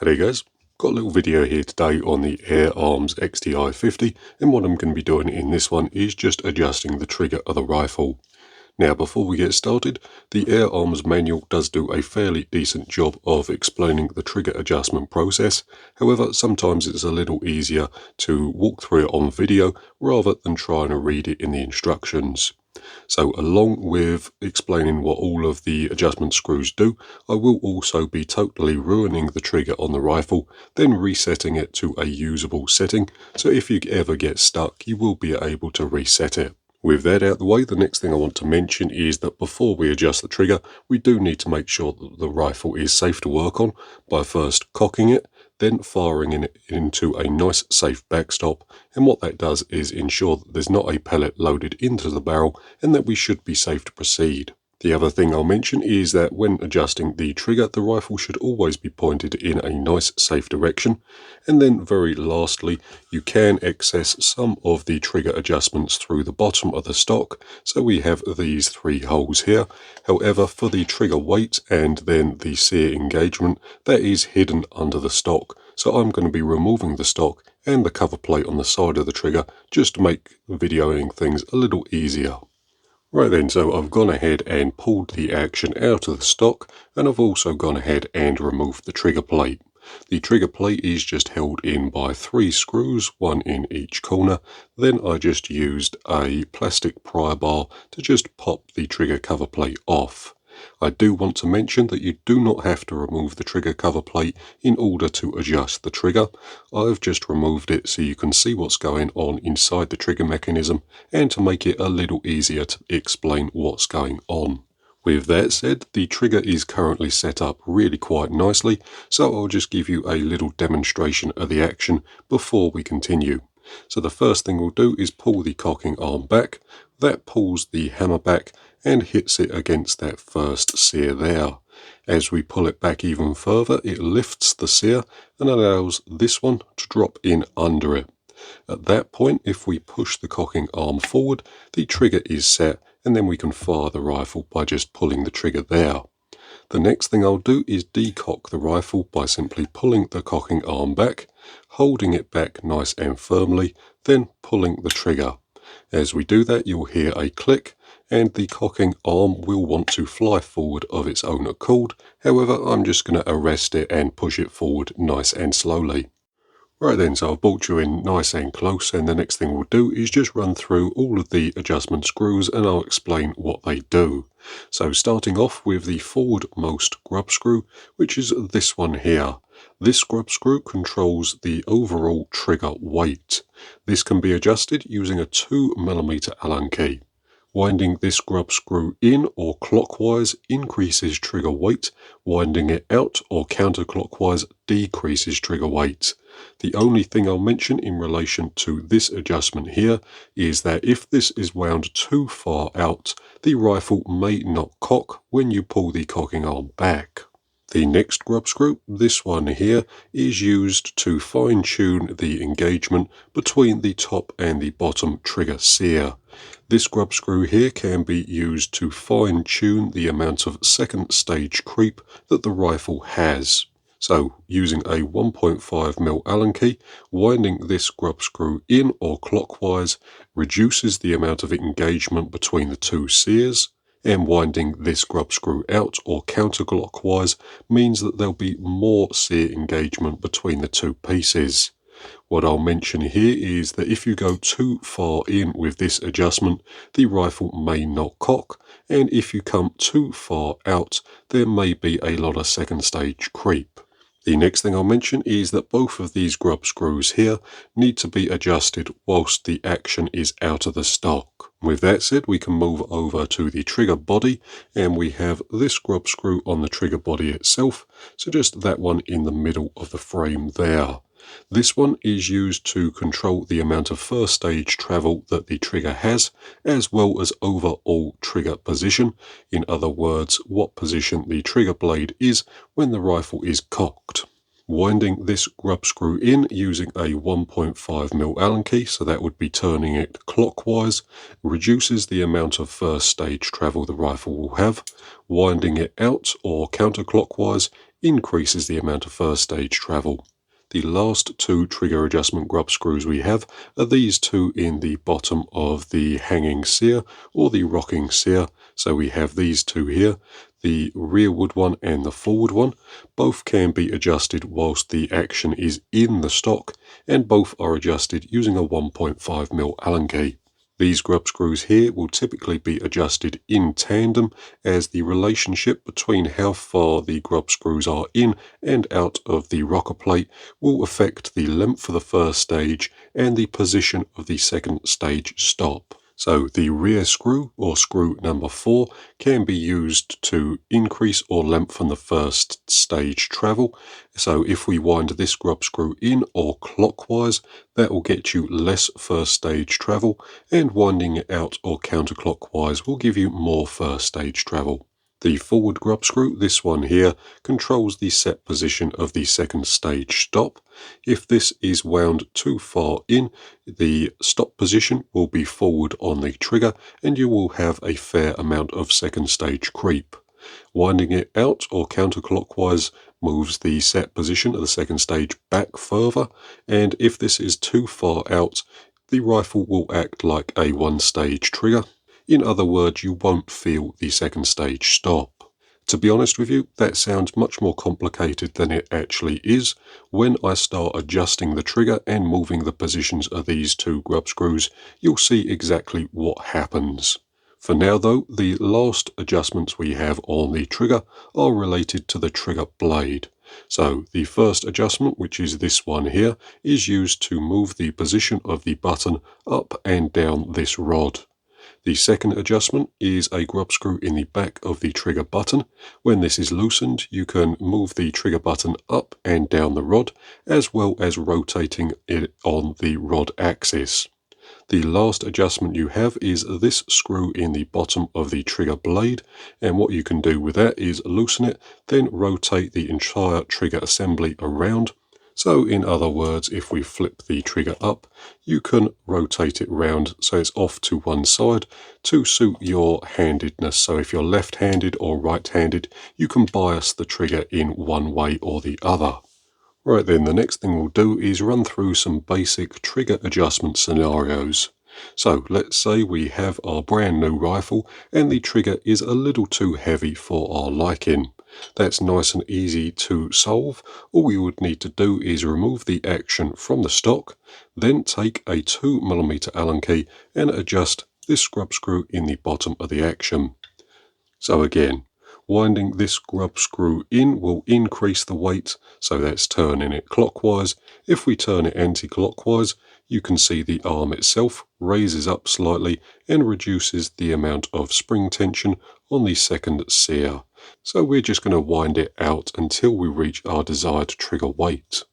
Hey guys, got a little video here today on the Air Arms XTi-50, and what I'm going to be doing in this one is just adjusting the trigger of the rifle. Now before we get started, the Air Arms manual does do a fairly decent job of explaining the trigger adjustment process. However, sometimes it's a little easier to walk through it on video rather than trying to read it in the instructions. So along with explaining what all of the adjustment screws do, I will also be totally ruining the trigger on the rifle, then resetting it to a usable setting, so if you ever get stuck you will be able to reset it. With that out of the way, the next thing I want to mention is that before we adjust the trigger, we do need to make sure that the rifle is safe to work on by first cocking it, then firing it into a nice safe backstop, and what that does is ensure that there's not a pellet loaded into the barrel and that we should be safe to proceed. The other thing I'll mention is that when adjusting the trigger, the rifle should always be pointed in a nice safe direction. And then very lastly, you can access some of the trigger adjustments through the bottom of the stock. So we have these three holes here. However, for the trigger weight and then the sear engagement, that is hidden under the stock. So I'm going to be removing the stock and the cover plate on the side of the trigger just to make videoing things a little easier. Right then, so I've gone ahead and pulled the action out of the stock, and I've also gone ahead and removed the trigger plate. The trigger plate is just held in by 3 screws, one in each corner. Then I just used a plastic pry bar to just pop the trigger cover plate off. I do want to mention that you do not have to remove the trigger cover plate in order to adjust the trigger. I've just removed it so you can see what's going on inside the trigger mechanism and to make it a little easier to explain what's going on. With that said, the trigger is currently set up really quite nicely, so I'll just give you a little demonstration of the action before we continue. So the first thing we'll do is pull the cocking arm back. That pulls the hammer back and hits it against that first sear there. As we pull it back even further, it lifts the sear and allows this one to drop in under it. At that point, if we push the cocking arm forward, the trigger is set, and then we can fire the rifle by just pulling the trigger there. The next thing I'll do is decock the rifle by simply pulling the cocking arm back, holding it back nice and firmly, then pulling the trigger. As we do that, you'll hear a click, and the cocking arm will want to fly forward of its own accord. However, I'm just going to arrest it and push it forward nice and slowly. Right then, so I've brought you in nice and close, and the next thing we'll do is just run through all of the adjustment screws and I'll explain what they do. So starting off with the forwardmost grub screw, which is this one here. This grub screw controls the overall trigger weight. This can be adjusted using a 2mm Allen key. Winding this grub screw in or clockwise increases trigger weight. Winding it out or counterclockwise decreases trigger weight. The only thing I'll mention in relation to this adjustment here is that if this is wound too far out, the rifle may not cock when you pull the cocking arm back. The next grub screw, this one here, is used to fine-tune the engagement between the top and the bottom trigger sear. This grub screw here can be used to fine-tune the amount of second stage creep that the rifle has. So, using a 1.5mm Allen key, winding this grub screw in or clockwise reduces the amount of engagement between the two sears, and winding this grub screw out or counterclockwise means that there'll be more sear engagement between the two pieces. What I'll mention here is that if you go too far in with this adjustment, the rifle may not cock, and if you come too far out, there may be a lot of second stage creep. The next thing I'll mention is that both of these grub screws here need to be adjusted whilst the action is out of the stock. With that said, we can move over to the trigger body, and we have this grub screw on the trigger body itself, so just that one in the middle of the frame there. This one is used to control the amount of first stage travel that the trigger has, as well as overall trigger position. In other words, what position the trigger blade is when the rifle is cocked. Winding this grub screw in using a 1.5mm Allen key, so that would be turning it clockwise, reduces the amount of first stage travel the rifle will have. Winding it out or counterclockwise increases the amount of first stage travel. The last two trigger adjustment grub screws we have are these two in the bottom of the hanging sear or the rocking sear. So we have these two here, the rearward one and the forward one. Both can be adjusted whilst the action is in the stock, and both are adjusted using a 1.5mm Allen key. These grub screws here will typically be adjusted in tandem, as the relationship between how far the grub screws are in and out of the rocker plate will affect the length of the first stage and the position of the second stage stop. So the rear screw, or screw number 4, can be used to increase or lengthen the first stage travel. So if we wind this grub screw in or clockwise, that will get you less first stage travel, and winding it out or counterclockwise will give you more first stage travel. The forward grub screw, this one here, controls the set position of the second stage stop. If this is wound too far in, the stop position will be forward on the trigger and you will have a fair amount of second stage creep. Winding it out or counterclockwise moves the set position of the second stage back further, and if this is too far out, the rifle will act like a one-stage trigger. In other words, you won't feel the second stage stop. To be honest with you, that sounds much more complicated than it actually is. When I start adjusting the trigger and moving the positions of these two grub screws, you'll see exactly what happens. For now though, the last adjustments we have on the trigger are related to the trigger blade. So the first adjustment, which is this one here, is used to move the position of the button up and down this rod. The second adjustment is a grub screw in the back of the trigger button. When this is loosened, you can move the trigger button up and down the rod, as well as rotating it on the rod axis. The last adjustment you have is this screw in the bottom of the trigger blade, and what you can do with that is loosen it, then rotate the entire trigger assembly around. So in other words, if we flip the trigger up, you can rotate it round so it's off to one side to suit your handedness. So if you're left-handed or right-handed, you can bias the trigger in one way or the other. Right then, the next thing we'll do is run through some basic trigger adjustment scenarios. So let's say we have our brand new rifle and the trigger is a little too heavy for our liking. That's nice and easy to solve. All we would need to do is remove the action from the stock, then take a 2mm Allen key and adjust this scrub screw in the bottom of the action. So again, winding this grub screw in will increase the weight, so that's turning it clockwise. If we turn it anti-clockwise, you can see the arm itself raises up slightly and reduces the amount of spring tension on the second sear. So we're just going to wind it out until we reach our desired trigger weight.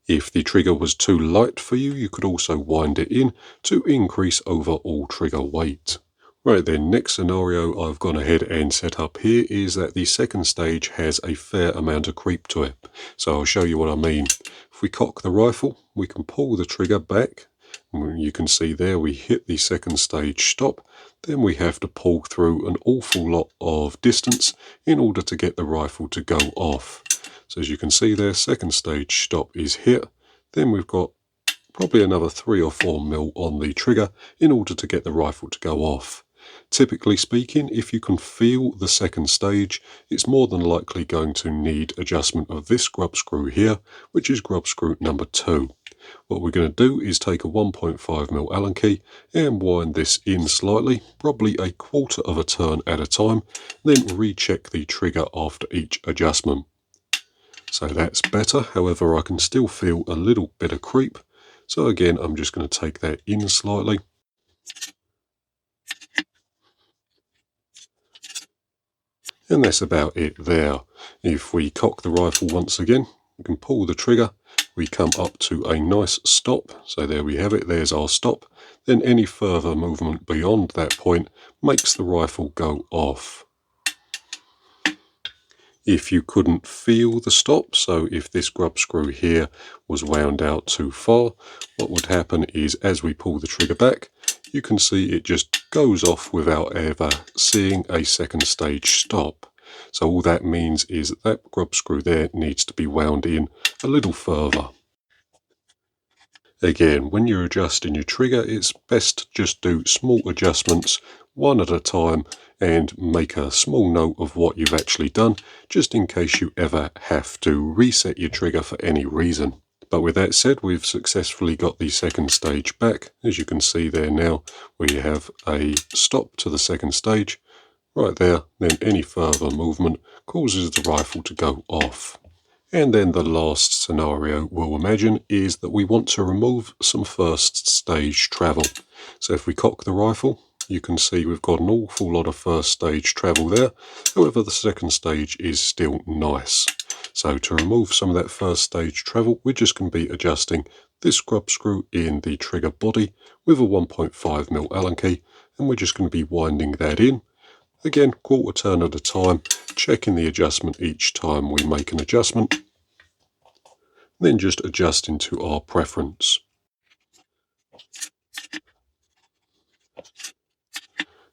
If the trigger was too light for you, you could also wind it in to increase overall trigger weight. Right then, next scenario I've gone ahead and set up here is that the second stage has a fair amount of creep to it. So I'll show you what I mean. If we cock the rifle, we can pull the trigger back. You can see there we hit the second stage stop. Then we have to pull through an awful lot of distance in order to get the rifle to go off. So as you can see there, second stage stop is hit. Then we've got probably another 3 or 4 mil on the trigger in order to get the rifle to go off. Typically speaking, if you can feel the second stage, it's more than likely going to need adjustment of this grub screw here, which is grub screw number 2. What we're going to do is take a 1.5mm Allen key and wind this in slightly, probably a quarter of a turn at a time, then recheck the trigger after each adjustment. So that's better, however I can still feel a little bit of creep. So again, I'm just going to take that in slightly. And that's about it there. If we cock the rifle once again, we can pull the trigger, we come up to a nice stop. So there we have it, there's our stop. Then any further movement beyond that point makes the rifle go off. If you couldn't feel the stop, so if this grub screw here was wound out too far, what would happen is as we pull the trigger back, you can see it just goes off without ever seeing a second stage stop. So all that means is that grub screw there needs to be wound in a little further. Again, when you're adjusting your trigger, it's best to just do small adjustments one at a time and make a small note of what you've actually done, just in case you ever have to reset your trigger for any reason. But with that said, we've successfully got the second stage back. As you can see there now, we have a stop to the second stage right there. Then any further movement causes the rifle to go off. And then the last scenario we'll imagine is that we want to remove some first stage travel. So if we cock the rifle, you can see we've got an awful lot of first stage travel there. However, the second stage is still nice. So to remove some of that first stage travel, we're just going to be adjusting this grub screw in the trigger body with a 1.5mm Allen key, and we're just going to be winding that in. Again, quarter turn at a time, checking the adjustment each time we make an adjustment, then just adjusting to our preference.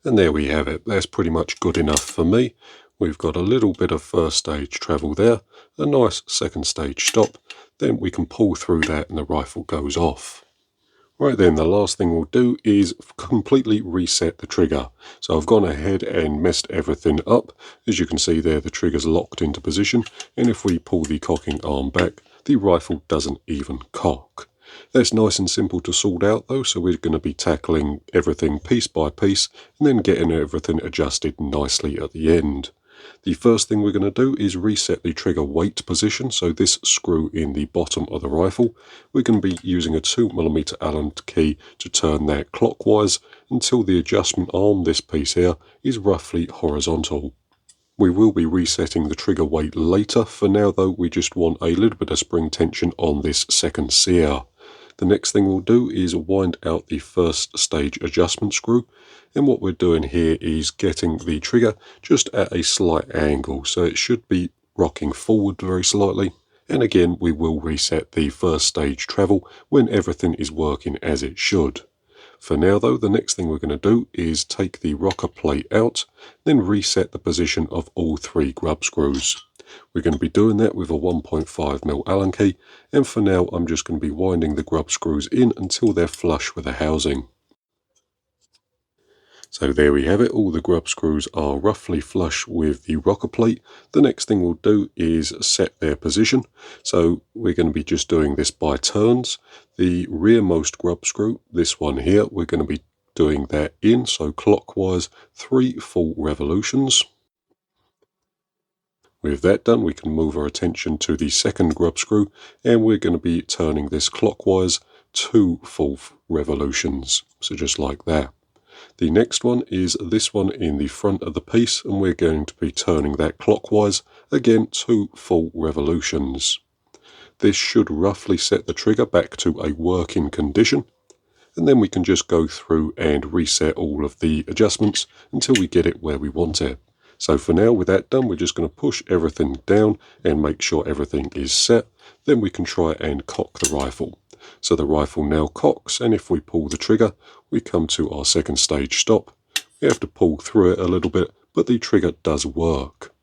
And there we have it. That's pretty much good enough for me. We've got a little bit of first stage travel there, a nice second stage stop, then we can pull through that and the rifle goes off. Right then, the last thing we'll do is completely reset the trigger. So I've gone ahead and messed everything up. As you can see there, the trigger's locked into position, and if we pull the cocking arm back, the rifle doesn't even cock. That's nice and simple to sort out though, so we're going to be tackling everything piece by piece, and then getting everything adjusted nicely at the end. The first thing we're going to do is reset the trigger weight position, so this screw in the bottom of the rifle. We're going to be using a 2mm Allen key to turn that clockwise until the adjustment arm, this piece here, is roughly horizontal. We will be resetting the trigger weight later. For now though, we just want a little bit of spring tension on this second sear. The next thing we'll do is wind out the first stage adjustment screw, and what we're doing here is getting the trigger just at a slight angle, so it should be rocking forward very slightly. And again, we will reset the first stage travel when everything is working as it should. For now though, the next thing we're going to do is take the rocker plate out, then reset the position of all three grub screws. We're going to be doing that with a 1.5mm Allen key, and for now I'm just going to be winding the grub screws in until they're flush with the housing. So there we have it, all the grub screws are roughly flush with the rocker plate. The next thing we'll do is set their position. So we're going to be just doing this by turns. The rearmost grub screw, this one here, we're going to be doing that in, so clockwise 3 full revolutions. With that done, we can move our attention to the second grub screw, and we're going to be turning this clockwise 2 full revolutions, so just like that. The next one is this one in the front of the piece, and we're going to be turning that clockwise, again 2 full revolutions. This should roughly set the trigger back to a working condition, and then we can just go through and reset all of the adjustments until we get it where we want it. So for now, with that done, we're just going to push everything down and make sure everything is set. Then we can try and cock the rifle. So the rifle now cocks, and if we pull the trigger, we come to our second stage stop. We have to pull through it a little bit, but the trigger does work.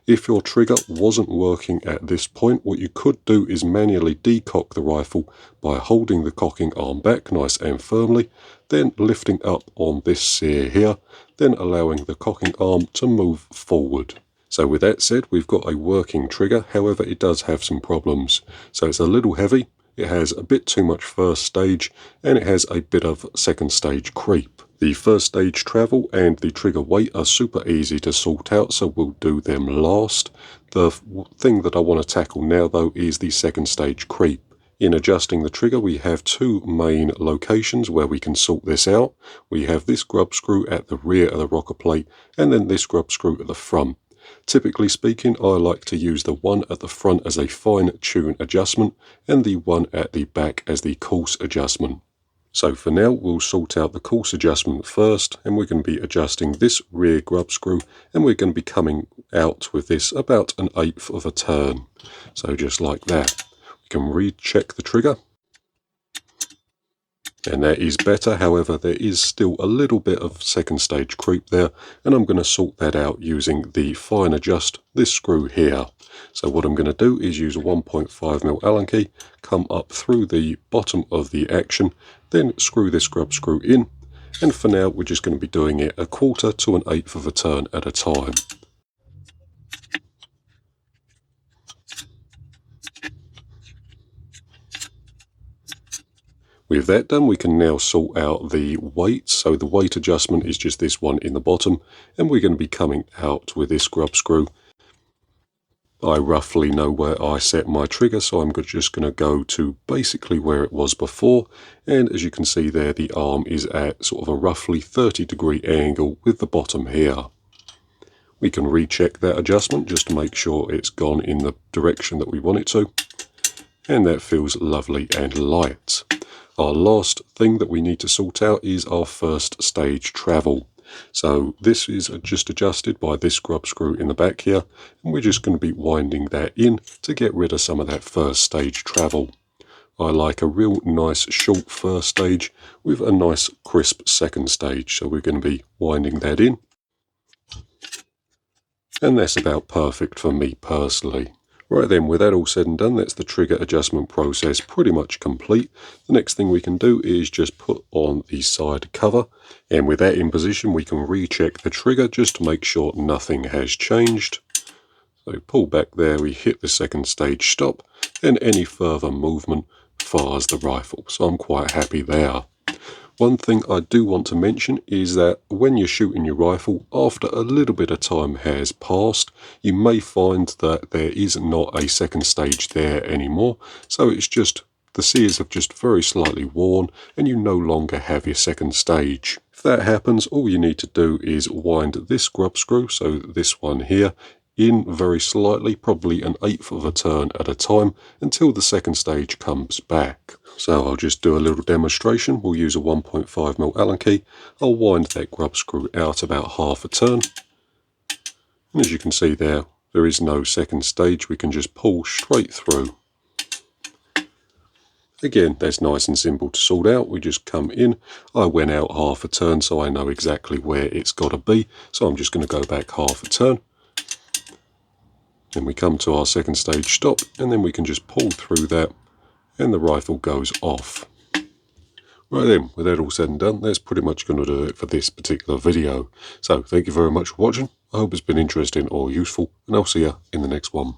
If your trigger wasn't working at this point, what you could do is manually decock the rifle by holding the cocking arm back nice and firmly, then lifting up on this sear here, then allowing the cocking arm to move forward. So with that said, we've got a working trigger, however it does have some problems. So it's a little heavy, it has a bit too much first stage, and it has a bit of second stage creep. The first stage travel and the trigger weight are super easy to sort out, so we'll do them last. The thing that I want to tackle now though is the second stage creep. In adjusting the trigger, we have 2 main locations where we can sort this out. We have this grub screw at the rear of the rocker plate, and then this grub screw at the front. Typically speaking, I like to use the one at the front as a fine-tune adjustment, and the one at the back as the coarse adjustment. So for now, we'll sort out the coarse adjustment first, and we're going to be adjusting this rear grub screw, and we're going to be coming out with this about 1/8 of a turn. So just like that. We can recheck the trigger. And that is better. However, there is still a little bit of second stage creep there, and I'm going to sort that out using the fine adjust, this screw here. So what I'm going to do is use a 1.5mm Allen key, come up through the bottom of the action, then screw this grub screw in, and for now we're just going to be doing it 1/4 to 1/8 of a turn at a time. With that done, we can now sort out the weight. So the weight adjustment is just this one in the bottom, and we're going to be coming out with this grub screw. I roughly know where I set my trigger, so I'm just going to go to basically where it was before, and as you can see there, the arm is at sort of a roughly 30-degree angle with the bottom here. We can recheck that adjustment just to make sure it's gone in the direction that we want it to, and that feels lovely and light. Our last thing that we need to sort out is our first stage travel. So this is just adjusted by this grub screw in the back here, and we're just going to be winding that in to get rid of some of that first stage travel. I like a real nice short first stage with a nice crisp second stage, so we're going to be winding that in. And that's about perfect for me personally. Right then, with that all said and done, that's the trigger adjustment process pretty much complete. The next thing we can do is just put on the side cover, and with that in position we can recheck the trigger just to make sure nothing has changed. So pull back there, we hit the second stage stop, and any further movement fires the rifle, so I'm quite happy there. One thing I do want to mention is that when you're shooting your rifle, after a little bit of time has passed, you may find that there is not a second stage there anymore. So it's just, the sears have just very slightly worn and you no longer have your second stage. If that happens, all you need to do is wind this grub screw, so this one here, in very slightly, probably 1/8 of a turn at a time, until the second stage comes back. So I'll just do a little demonstration. We'll use a 1.5mm Allen key. I'll wind that grub screw out about half a turn. And as you can see there is no second stage. We can just pull straight through. Again, that's nice and simple to sort out. We just come in. I went out half a turn, so I know exactly where it's got to be. So I'm just going to go back half a turn. Then we come to our second stage stop, and then we can just pull through that, and the rifle goes off. Right then, with that all said and done, that's pretty much going to do it for this particular video. So thank you very much for watching. I hope it's been interesting or useful, and I'll see you in the next one.